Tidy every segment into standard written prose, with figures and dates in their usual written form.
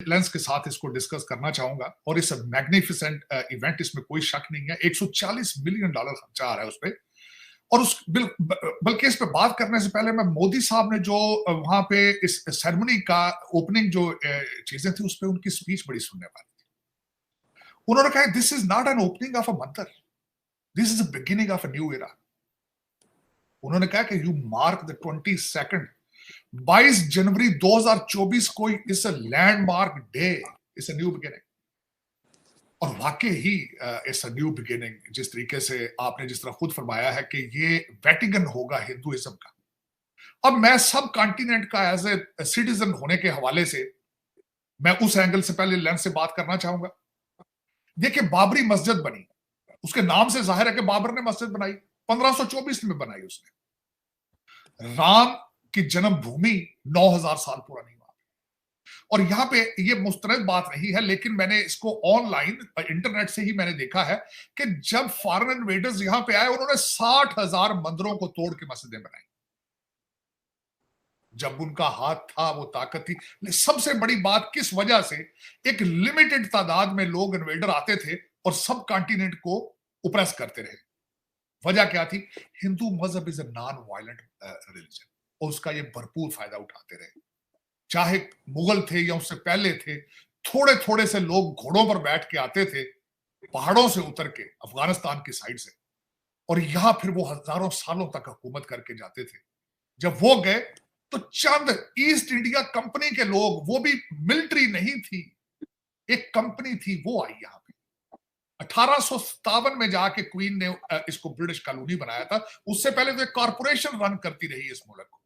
Lens के साथ इसको डिस्कस करना चाहूंगा। और इस मैग्निफिसेंट इवेंट, इसमें कोई शक नहीं है। $140 मिलियन खर्चा आ रहा है उस पर। और बल्कि इस पे बात करने से पहले मैं मोदी साहब ने जो वहां पे इस सेरेमनी का ओपनिंग जो चीजें थी उस पर उनकी स्पीच बड़ी सुनने वाली थी। उन्होंने कहा this is not an opening of a mandir, this is the beginning of a new era. उन्होंने कहा कि यू मार्क द 22 जनवरी 2024 को इस लैंडमार्क डे, इस न्यू बिगिनिंग। और वाकई ही इट्स अ न्यू बिगिनिंग। जिस तरीके से आपने जिस तरह खुद फरमाया है कि ये वेटिकन होगा हिंदुइज्म का। अब मैं सब कॉन्टिनेंट का एज ए सिटीजन होने के हवाले से मैं उस एंगल से पहले लेंस से बात करना चाहूंगा। देखिए, बाबरी मस्जिद बनी, उसके नाम से जाहिर है कि बाबर ने मस्जिद बनाई, 1524 में बनाई उसने। राम की जन्मभूमि 9000 साल पुरानी। और यहां पे ये मुस्तरद बात नहीं है, लेकिन मैंने इसको ऑनलाइन इंटरनेट से ही मैंने देखा है कि जब फॉरेन इन्वेडर्स यहां पे आए उन्होंने 60,000 मंदिरों को तोड़ के मस्जिदें बनाई। जब उनका हाथ था, वो ताकत थी। सबसे बड़ी बात किस वजह से एक लिमिटेड तादाद में लोग इन्वेडर आते थे और सब कॉन्टिनेंट को उपरेस करते रहे। वजह क्या थी? हिंदू मजहब is a non violent religion और उसका ये भरपूर फायदा उठाते रहे। चाहे मुगल थे या उससे पहले थे, थोड़े थोड़े से लोग घोड़ों पर बैठ के आते थे पहाड़ों से उतर के अफगानिस्तान की साइड से, और यहां फिर वो हजारों सालों तक हुकूमत करके जाते थे। जब वो गए तो चंद ईस्ट इंडिया कंपनी के लोग, वो भी मिलिट्री नहीं थी, एक कंपनी थी, वो आई यहां पे 1857 में जाके क्वीन ने इसको ब्रिटिश कॉलोनी बनाया था। उससे पहले तो एक कॉरपोरेशन रन करती रही इस मुल्क को।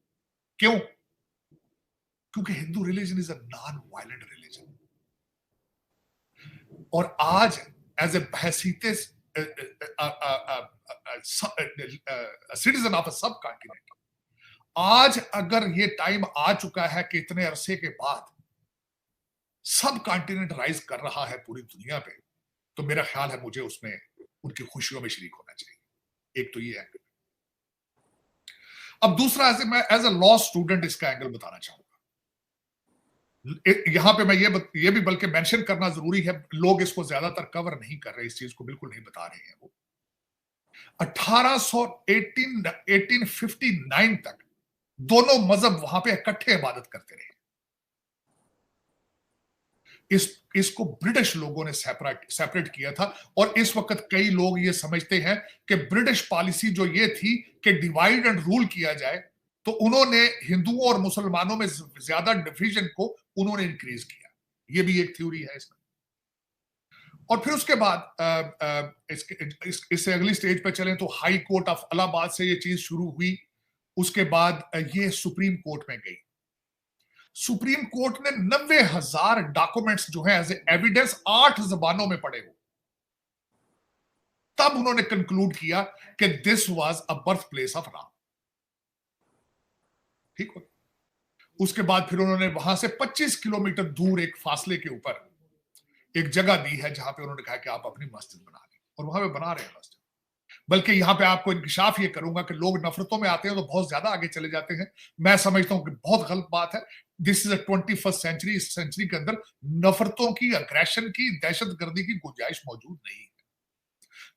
क्यों? क्योंकि Hindu religion is a non violent religion. और आज एज ए बहसीते citizen of a subcontinent, आज अगर ये टाइम आ चुका है कि इतने अरसे के बाद सब कॉन्टिनेंट राइज कर रहा है पूरी दुनिया पे, तो मेरा ख्याल है मुझे उसमें उनकी खुशियों में शरीक होना चाहिए। एक तो ये है। अब दूसरा, मैं एज ए लॉ स्टूडेंट इसका एंगल बताना चाहूंगा। यहां पे मैं ये भी बल्कि मेंशन करना जरूरी है, लोग इसको ज्यादातर कवर नहीं कर रहे, इस चीज को बिल्कुल नहीं बता रहे हैं। वो 1859 तक दोनों मजहब वहां पे इकट्ठे इबादत करते रहे। इसको ब्रिटिश लोगों ने सेपरेट किया था। और इस वक्त कई लोग ये समझते हैं कि ब्रिटिश पॉलिसी जो ये थी कि डिवाइड एंड रूल किया जाए, तो उन्होंने हिंदुओं और मुसलमानों में ज्यादा डिवीजन को उन्होंने इंक्रीज किया। ये भी एक थ्योरी है इसमें। और फिर उसके बाद इससे अगली स्टेज पर चलें तो हाई कोर्ट ऑफ इलाहाबाद से ये चीज शुरू हुई। उसके बाद ये सुप्रीम कोर्ट में गई। सुप्रीम कोर्ट ने 90,000 डॉक्यूमेंट्स जो है एज एविडेंस 8 जबानों में पढ़े हो, तब उन्होंने कंक्लूड किया कि this was a birth place of Ram. ठीक हो? उसके बाद फिर उन्होंने वहां से 25 किलोमीटर दूर एक फासले के ऊपर एक जगह दी है जहां पे उन्होंने कहा कि आप अपनी मस्जिद बना लें, और वहां पे बना रहे हैं मस्जिद। बल्कि यहां पे आपको इंकशाफ ये करूंगा कि लोग नफरतों में आते हैं तो बहुत ज्यादा आगे चले जाते हैं। मैं समझता हूं कि बहुत गलत बात है। This is a 21st century. इस सेंचुरी के अंदर नफरतों की, अग्रेशन की, दहशतगर्दी की गुंजाइश मौजूद नहीं है।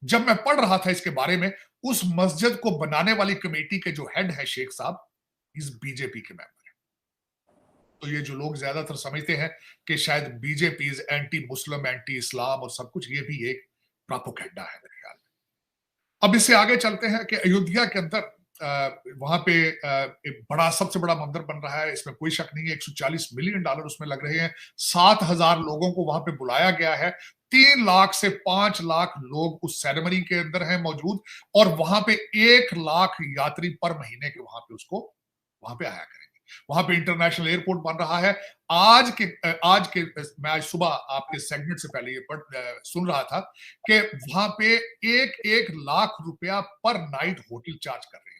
जब मैं पढ़ रहा था इसके बारे में, उस मस्जिद को बनाने वाली कमेटी के जो हेड है शेख साहब, इस बीजेपी के मेंबर है। तो ये जो लोग ज्यादातर समझते हैं कि शायद BJP is anti Muslim, anti Islam और सब कुछ, ये भी एक प्रोपेगेंडा है मेरे ख्याल में। अब इससे आगे चलते हैं कि अयोध्या के अंदर वहां पे एक बड़ा, सबसे बड़ा मंदिर बन रहा है, इसमें कोई शक नहीं है। $140 मिलियन उसमें लग रहे हैं। 7,000 लोगों को वहां पे बुलाया गया है। 3 लाख से 5 लाख लोग उस सेरेमनी के अंदर हैं मौजूद, और वहां पे 1 लाख यात्री पर महीने के वहां पे उसको वहां पे आया करेंगे। वहां पे इंटरनेशनल एयरपोर्ट बन रहा है। मैं आज सुबह आपके सेगमेंट से पहले ये सुन रहा था कि वहां पे 1 लाख रुपया पर नाइट होटल चार्ज कर रहे हैं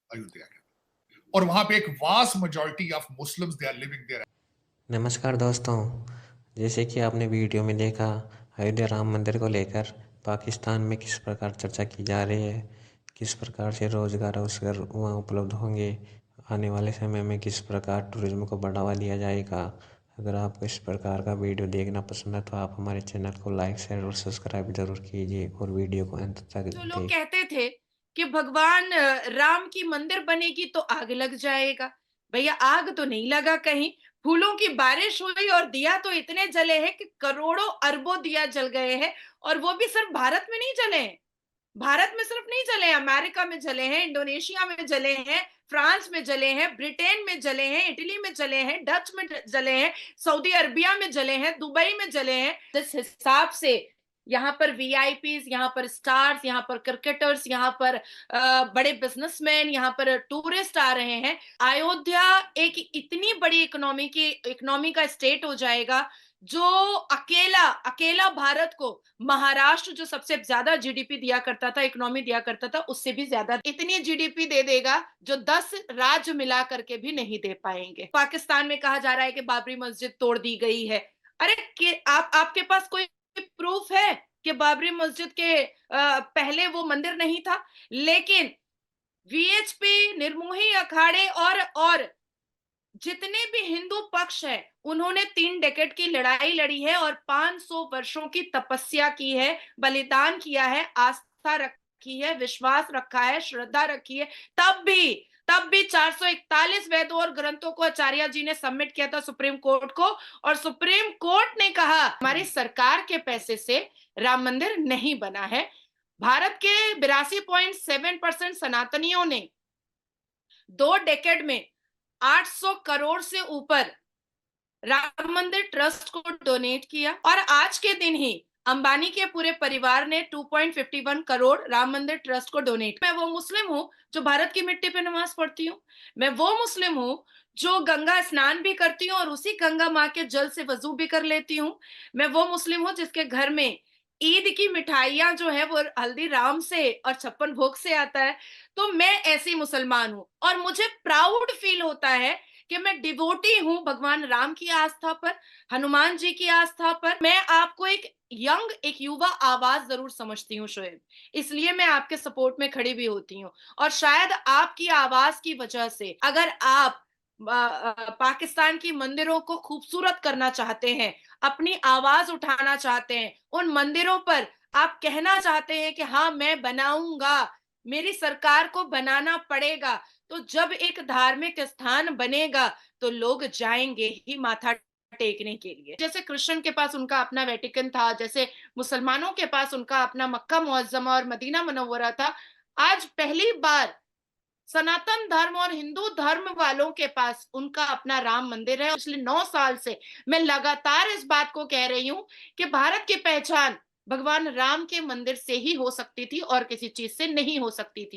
अयोध्या के, और वहां पे एक vast majority of Muslims they are living there. नमस्कार दोस्तों, जैसे कि आपने वीडियो में देखा, अयोध्या राम मंदिर को लेकर पाकिस्तान में किस प्रकार चर्चा की जा रही है, किस प्रकार से रोज़गार अवसर वहाँ उपलब्ध होंगे, आने वाले समय में किस प्रकार टूरिज्म को बढ़ावा दिया जाएगा, अगर आपको इस प्रकार का वीडियो देखना पसंद है तो आप हमारे चैनल को लाइक, शेयर और सब्सक्राइब ज़रूर कीजिए और वीडियो को अंत तक जो लोग देख। कहते थे कि भगवान राम की मंदिर बनेगी तो आग लग जाएगा, भैया आग तो नहीं लगा कहीं। फूलों की बारिश हुई और दिया तो इतने जले हैं कि करोड़ों अरबों दिया जल गए हैं। और वो भी सिर्फ भारत में नहीं जले हैं, भारत में सिर्फ नहीं जले हैं, अमेरिका में जले हैं, इंडोनेशिया में जले हैं, फ्रांस में जले हैं, ब्रिटेन में जले हैं, इटली में जले हैं, डच में जले हैं, सऊदी अरबिया में जले हैं, दुबई में जले हैं। जिस हिसाब से यहाँ पर वीआईपीज, यहाँ पर स्टार्स, यहाँ पर क्रिकेटर्स, यहाँ पर बड़े बिजनेसमैन, यहाँ पर टूरिस्ट आ रहे हैं, अयोध्या एक इतनी बड़ी इकोनॉमी का स्टेट हो जाएगा जो अकेला अकेला भारत को, महाराष्ट्र जो सबसे ज्यादा जीडीपी दिया करता था, इकोनॉमी दिया करता था, उससे भी ज्यादा इतनी जीडीपी दे देगा जो 10 राज्य मिला करके भी नहीं दे पाएंगे। पाकिस्तान में कहा जा रहा है कि बाबरी मस्जिद तोड़ दी गई है। अरे आपके पास कोई प्रूफ है कि बाबरी मस्जिद के पहले वो मंदिर नहीं था? लेकिन वीएचपी, निर्मोही अखाड़े और जितने भी हिंदू पक्ष है, उन्होंने 3 डेकेड की लड़ाई लड़ी है और 500 वर्षों की तपस्या की है, बलिदान किया है, आस्था रखी है, विश्वास रखा है, श्रद्धा रखी है। तब भी 441 वेदों और ग्रंथों को आचार्य जी ने सबमिट किया था सुप्रीम कोर्ट को, और सुप्रीम कोर्ट ने कहा हमारी सरकार के पैसे से राम मंदिर नहीं बना है। भारत के 82.7% सनातनियों ने 2 डेकेड में 800 करोड़ से ऊपर राम मंदिर ट्रस्ट को डोनेट किया, और आज के दिन ही अंबानी के पूरे परिवार ने 2.51 करोड़ राम मंदिर ट्रस्ट को डोनेट। मैं वो मुस्लिम हूं जो भारत की मिट्टी पे नमाज पढ़ती हूँ, मैं वो मुस्लिम हूं जो गंगा स्नान भी करती हूँ और उसी गंगा माँ के जल से वजू भी कर लेती हूँ, मैं वो मुस्लिम हूं जिसके घर में ईद की मिठाइयां जो है वो हल्दीराम से और 56 भोग से आता है। तो मैं ऐसी मुसलमान हूं और मुझे प्राउड फील होता है कि मैं डिवोटी हूं भगवान राम की आस्था पर, हनुमान जी की आस्था पर। मैं आपको एक युवा आवाज जरूर समझती हूँ शोएब, इसलिए मैं आपके सपोर्ट में खड़ी भी होती हूँ। और शायद आपकी आवाज की वजह से अगर आप पाकिस्तान की मंदिरों को खूबसूरत करना चाहते हैं, अपनी आवाज उठाना चाहते हैं, उन मंदिरों पर आप कहना चाहते हैं कि हाँ मैं बनाऊंगा, मेरी सरकार को बनाना पड़ेगा, तो जब एक धार्मिक स्थान बनेगा तो लोग जाएंगे ही माथा टेकने के लिए। जैसे क्रिश्चियन के पास उनका अपना वेटिकन था, जैसे मुसलमानों के पास उनका अपना मक्का मुअज्जमा और मदीना मुनव्वरा था, आज पहली बार सनातन धर्म और हिंदू धर्म वालों के पास उनका अपना राम मंदिर है। पिछले 9 साल से मैं लगातार इस बात को कह रही हूं कि भारत की पहचान भगवान राम के मंदिर से ही हो सकती थी और किसी चीज से नहीं हो सकती थी।